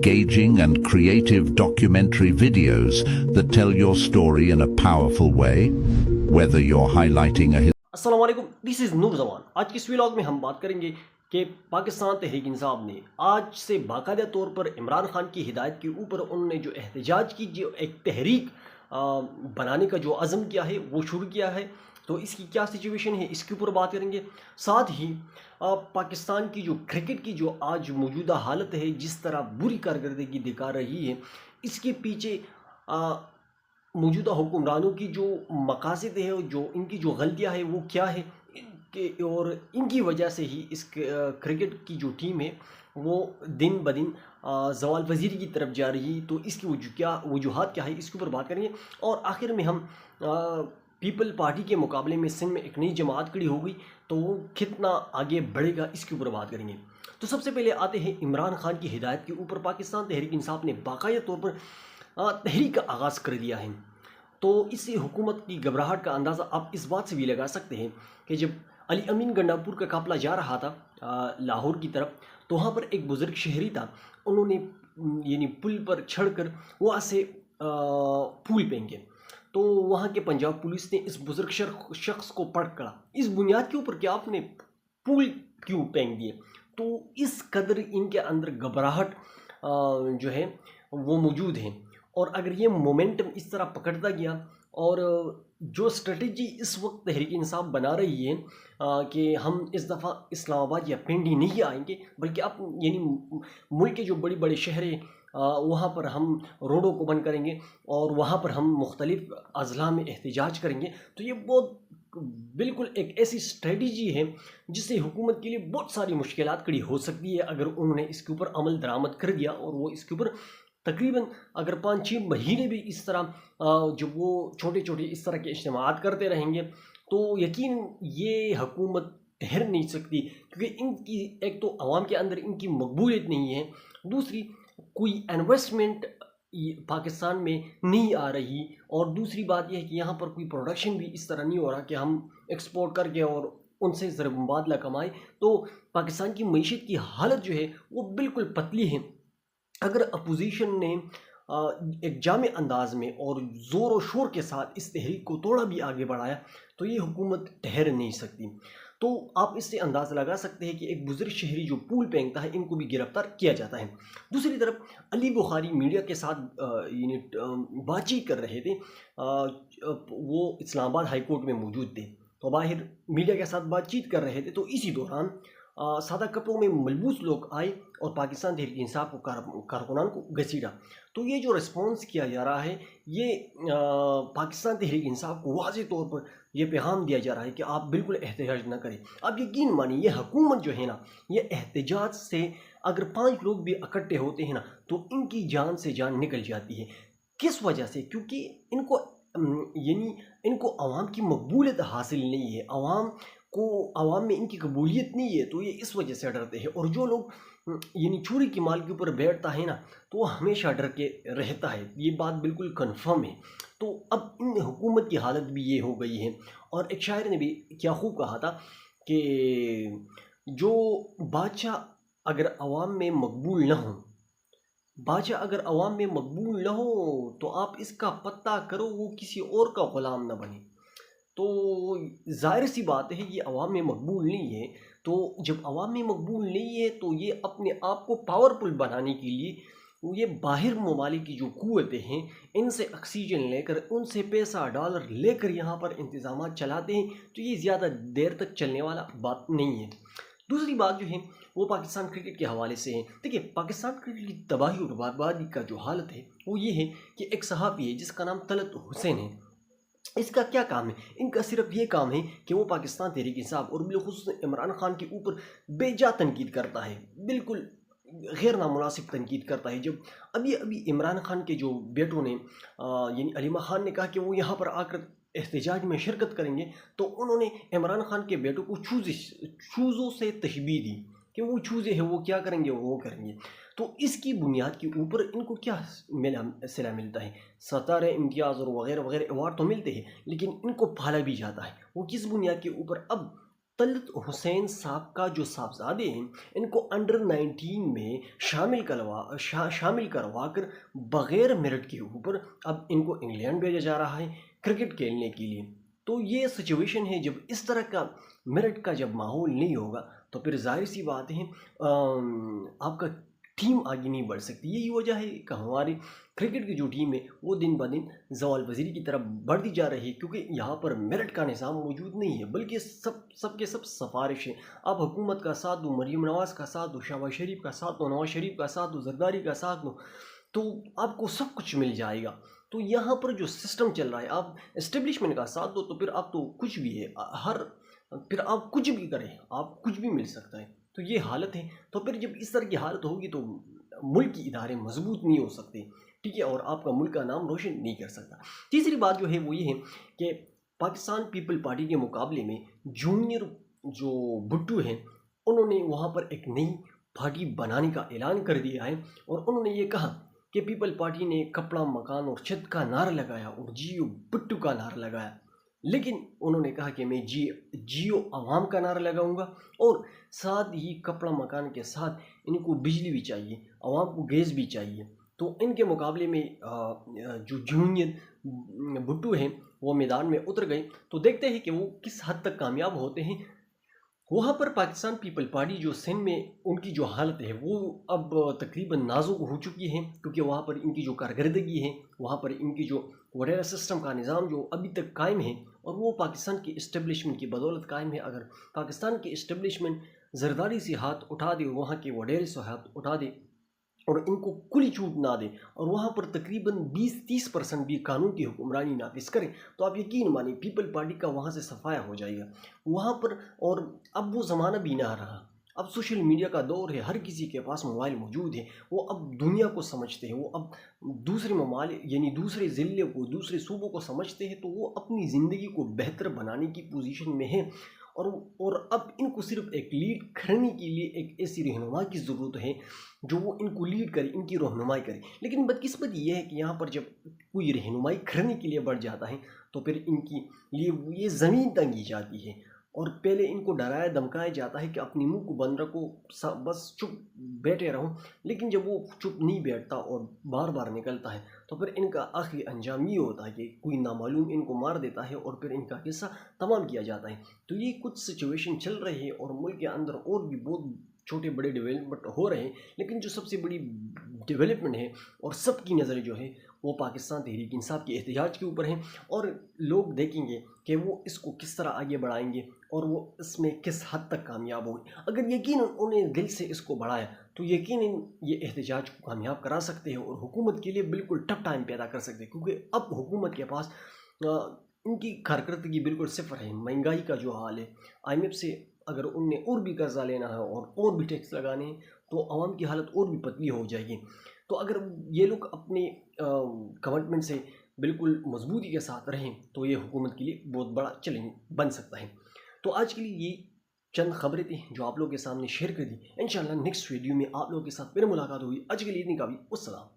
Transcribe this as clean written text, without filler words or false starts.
engaging and creative documentary videos that tell your story in a powerful way. Whether you're highlighting a अस्सलाम वालेकुम, this is नूर जवान। आज की इस vlog में हम बात करेंगे कि पाकिस्तान तहरीक इंसाफ ने आज से बाकायदा तौर पर इमरान खान की हिदायत के ऊपर उन्होंने जो एहतजाज की जो एक तहरीक बनाने का जो अज़म किया है वो शुरू किया है। तो इसकी क्या सिचुएशन है इसके ऊपर बात करेंगे। साथ ही पाकिस्तान की जो क्रिकेट की जो आज मौजूदा हालत है, जिस तरह बुरी कारकर्दगी दिखा रही है, इसके पीछे मौजूदा हुक्मरानों की जो मकासद है, जो इनकी जो गलतियां है वो क्या है, और इनकी वजह से ही इस क्रिकेट की जो टीम है वो दिन ब दिन ज़वाल वज़ीरी की तरफ जा रही है। तो इसकी वजूहात क्या है इसके ऊपर बात करेंगे। और आखिर में हम पीपल पार्टी के मुकाबले में सिंध में एक नई जमात खड़ी हो गई, तो वो कितना आगे बढ़ेगा इसके ऊपर बात करेंगे। तो सबसे पहले आते हैं इमरान खान की हिदायत के ऊपर। पाकिस्तान तहरीक इंसाफ ने बाकायदा तौर पर तहरीक का आगाज़ कर दिया है। तो इससे हुकूमत की घबराहट का अंदाज़ा आप इस बात से भी लगा सकते हैं कि जब अली अमीन गंडापुर का काफिला जा रहा था लाहौर की तरफ, तो वहाँ पर एक बुज़ुर्ग शहरी था, उन्होंने यानी पुल पर चढ़कर वहाँ से पुल फेंके। तो वहाँ के पंजाब पुलिस ने इस बुज़ुर्ग शख्स को पकड़ा इस बुनियाद के ऊपर कि आपने पुल क्यों फेंक दिए। तो इस कदर इनके अंदर घबराहट जो है वो मौजूद है। और अगर ये मोमेंटम इस तरह पकड़ता गया, और जो स्ट्रेटजी इस वक्त तहरीक इंसाफ बना रही है कि हम इस दफ़ा इस्लामाबाद या पिंडी नहीं आएंगे, बल्कि अब यानी मुल्क के जो बड़ी बड़े शहर हैं वहाँ पर हम रोडों को बंद करेंगे और वहाँ पर हम मुख्तलिफ अज़ला में एहतजाज करेंगे। तो ये बहुत बिल्कुल एक ऐसी स्ट्रेटजी है जिससे हुकूमत के लिए बहुत सारी मुश्किलात खड़ी हो सकती है अगर उन्होंने इसके ऊपर अमल दरामद कर दिया। और वो इसके ऊपर तकरीबन अगर 5-6 महीने भी इस तरह जब वो छोटे छोटे इस तरह के इज्तिमात करते रहेंगे, तो यकीन ये हुकूमत ठहर नहीं सकती, क्योंकि इनकी एक तो अवाम के अंदर इनकी मकबूलियत नहीं है, दूसरी कोई इन्वेस्टमेंट पाकिस्तान में नहीं आ रही, और दूसरी बात यह है कि यहाँ पर कोई प्रोडक्शन भी इस तरह नहीं हो रहा कि हम एक्सपोर्ट करके और उनसे ज़रब मुबादला कमाएँ। तो पाकिस्तान की मईशत की हालत जो है वो बिल्कुल पतली है। अगर अपोजिशन ने एक जामे अंदाज में और ज़ोर और शोर के साथ इस तहरीक को थोड़ा भी आगे बढ़ाया, तो ये हुकूमत ठहर नहीं सकती। तो आप इससे अंदाज़ लगा सकते हैं कि एक बुज़ुर्ग शहरी जो पुल फेंकता है, इनको भी गिरफ्तार किया जाता है। दूसरी तरफ अली बुखारी मीडिया के साथ बातचीत कर रहे थे, वो इस्लामाबाद हाई कोर्ट में मौजूद थे, तो बाहर मीडिया के साथ बातचीत कर रहे थे। तो इसी दौरान सादा कपड़ों में मलबूस लोग आए और पाकिस्तान तहरीक इंसाफ को कारकुनान को घसीटा। तो ये जो रिस्पॉन्स किया जा रहा है, ये पाकिस्तान तहरीक इंसाफ को वाज़ेह तौर पर यह पैगाम दिया जा रहा है कि आप बिल्कुल एहतजाज ना करें। आप यकीन मानिए, ये हुकूमत जो है ना, ये एहतजाज से अगर 5 लोग भी इकट्ठे होते हैं ना, तो इनकी जान से जान निकल जाती है। किस वजह से? क्योंकि इनको यानी इनको अवाम की मकबूलियत हासिल नहीं है, अवाम में इनकी कबूलियत नहीं है, तो ये इस वजह से डरते हैं। और जो लोग यानी चोरी की माल के ऊपर बैठता है ना, तो वो हमेशा डर के रहता है, ये बात बिल्कुल कन्फर्म है। तो अब इन हुकूमत की हालत भी ये हो गई है। और एक शायर ने भी क्या खूब कहा था कि जो बादशाह अगर अवाम में मकबूल न हो, बादशाह अगर अवाम में मकबूल न हो, तो आप इसका पत्ता करो वो किसी और का ग़ुलाम न बने। तो ज़ाहिर सी बात है ये अवाम में मकबूल नहीं है। तो जब अवाम में मकबूल नहीं है, तो ये अपने आप को पावरफुल बनाने के लिए ये बाहर ममालिक की जो क़ुव्वतें हैं, इनसे ऑक्सीजन लेकर, उनसे पैसा डॉलर लेकर यहाँ पर इंतज़ामात चलाते हैं। तो ये ज़्यादा देर तक चलने वाला बात नहीं है। दूसरी बात जो है वो पाकिस्तान क्रिकेट के हवाले से है। देखिए, पाकिस्तान क्रिकेट की तबाही और बर्बादी का जो हालत है वो ये है कि एक सहाफ़ी है जिसका नाम तलत हुसैन है। इसका क्या काम है? इनका सिर्फ ये काम है कि वो पाकिस्तान तहरीक इंसाफ और बिलखुसूस इमरान खान के ऊपर बेजा तनकीद करता है, बिल्कुल गैर नामुनासिब तनकीद करता है। जब अभी अभी इमरान खान के जो बेटों ने यानी अलीमा खान ने कहा कि वो यहाँ पर आकर एहतजाज में शिरकत करेंगे, तो उन्होंने इमरान खान के बेटों को चूज़ों से तशबीह दी कि वो चूज़े हैं, वो क्या करेंगे, वो करेंगे। तो इसकी बुनियाद के ऊपर इनको क्या सिला मिलता है? सतारे, इम्तियाज़ और वगैरह वगैरह अवार्ड तो मिलते हैं, लेकिन इनको पाला भी जाता है। वो किस बुनियाद के ऊपर? अब طلعت حسین صاحب کا جو صاحبزادے ہیں ان کو انڈر 19 میں شامل کروا کر بغیر میرٹ کے اوپر اب ان کو انگلینڈ بھیجا جا رہا ہے کرکٹ کھیلنے کے لیے. تو یہ سچویشن ہے. جب اس طرح کا میرٹ کا جب ماحول نہیں ہوگا تو پھر ظاہر سی بات ہے آپ کا ٹیم آگے نہیں بڑھ سکتی. یہی وجہ ہے کہ ہماری کرکٹ کی جو ٹیم ہے وہ دن بدن زوال پذیری کی طرف بڑھتی جا رہی ہے کیونکہ یہاں پر میرٹ کا نظام موجود نہیں ہے بلکہ سب کے سب سفارش ہیں. آپ حکومت کا ساتھ دو, مریم نواز کا ساتھ دو, شہباز شریف کا ساتھ دو, نواز شریف کا ساتھ دو, زرداری کا ساتھ دو, تو آپ کو سب کچھ مل جائے گا. تو یہاں پر جو سسٹم چل رہا ہے آپ اسٹیبلشمنٹ کا ساتھ دو تو پھر آپ تو کچھ بھی ہے, پھر آپ کچھ بھی کریں آپ کچھ بھی مل سکتا ہے. تو یہ حالت ہے. تو پھر جب اس طرح کی حالت ہوگی تو ملک کی ادارے مضبوط نہیں ہو سکتے, ٹھیک ہے, اور آپ کا ملک کا نام روشن نہیں کر سکتا. تیسری بات جو ہے وہ یہ ہے کہ پاکستان پیپل پارٹی کے مقابلے میں جونیئر جو بھٹو ہیں انہوں نے وہاں پر ایک نئی پارٹی بنانے کا اعلان کر دیا ہے اور انہوں نے یہ کہا کہ پیپل پارٹی نے کپڑا مکان اور چھت کا نعرہ لگایا اور جیو بھٹو کا نعرہ لگایا, لیکن انہوں نے کہا کہ میں جیو عوام کا نعرہ لگاؤں گا اور ساتھ ہی کپڑا مکان کے ساتھ ان کو بجلی بھی چاہیے, عوام کو گیس بھی چاہیے. تو ان کے مقابلے میں جو جونیئر بھٹو ہیں وہ میدان میں اتر گئے. تو دیکھتے ہیں کہ وہ کس حد تک کامیاب ہوتے ہیں. وہاں پر پاکستان پیپل پارٹی جو سندھ میں ان کی جو حالت ہے وہ اب تقریباً نازک ہو چکی ہے کیونکہ وہاں پر ان کی جو کارکردگی ہے, وہاں پر ان کی جو وڈیرا سسٹم کا نظام جو ابھی تک قائم ہے اور وہ پاکستان کی اسٹیبلشمنٹ کی بدولت قائم ہے. اگر پاکستان کی اسٹیبلشمنٹ زرداری سے ہاتھ اٹھا دے, وہاں کے وڈیرے سے ہاتھ اٹھا دے اور ان کو کھلی چھوٹ نہ دے اور وہاں پر تقریباً 20-30% بھی قانون کی حکمرانی نافذ کریں تو آپ یقین مانیں پیپل پارٹی کا وہاں سے صفایا ہو جائے گا وہاں پر. اور اب وہ زمانہ بھی نہ رہا, اب سوشل میڈیا کا دور ہے, ہر کسی کے پاس موبائل موجود ہے, وہ اب دنیا کو سمجھتے ہیں, وہ اب دوسرے ممالک یعنی دوسرے ضلع کو دوسرے صوبوں کو سمجھتے ہیں, تو وہ اپنی زندگی کو بہتر بنانے کی پوزیشن میں ہے اور اب ان کو صرف ایک لیڈ کرنے کے لیے ایک ایسی رہنما کی ضرورت ہے جو وہ ان کو لیڈ کرے, ان کی رہنمائی کرے. لیکن بدقسمت یہ ہے کہ یہاں پر جب کوئی رہنمائی کرنے کے لیے بڑھ جاتا ہے تو پھر ان کی لیے یہ زمین تنگی جاتی ہے اور پہلے ان کو ڈرایا دھمکایا جاتا ہے کہ اپنی منہ کو بند رکھو, بس چپ بیٹھے رہو. لیکن جب وہ چپ نہیں بیٹھتا اور بار بار نکلتا ہے تو پھر ان کا آخری انجام یہ ہوتا ہے کہ کوئی نامعلوم ان کو مار دیتا ہے اور پھر ان کا قصہ تمام کیا جاتا ہے. تو یہ کچھ سچویشن چل رہی ہے اور ملک کے اندر اور بھی بہت چھوٹے بڑے ڈیولپمنٹ ہو رہے ہیں, لیکن جو سب سے بڑی ڈیولپمنٹ ہے اور سب کی نظر جو ہے وہ پاکستان تحریک انصاف کے احتجاج کے اوپر ہیں اور لوگ دیکھیں گے کہ وہ اس کو کس طرح آگے بڑھائیں گے اور وہ اس میں کس حد تک کامیاب ہوں گے. اگر یقیناً انہیں دل سے اس کو بڑھایا تو یقیناً یہ احتجاج کو کامیاب کرا سکتے ہیں اور حکومت کے لیے بالکل ٹف ٹائم پیدا کر سکتے ہیں کیونکہ اب حکومت کے پاس ان کی کارکردگی بالکل صفر ہے. مہنگائی کا جو حال ہے, IMF سے اگر ان نے اور بھی قرضہ لینا ہے اور بھی ٹیکس لگانے ہیں تو عوام کی حالت اور بھی پتلی ہو جائے گی. تو اگر یہ لوگ اپنے کمٹمنٹ سے بالکل مضبوطی کے ساتھ رہیں تو یہ حکومت کے لیے بہت بڑا چیلنج بن سکتا ہے. تو آج کے لیے یہ چند خبریں تھیں جو آپ لوگوں کے سامنے شیئر کر دی. انشاءاللہ نیکسٹ ویڈیو میں آپ لوگوں کے ساتھ پھر ملاقات ہوگی. آج کے لیے اتنی کافی. السلام.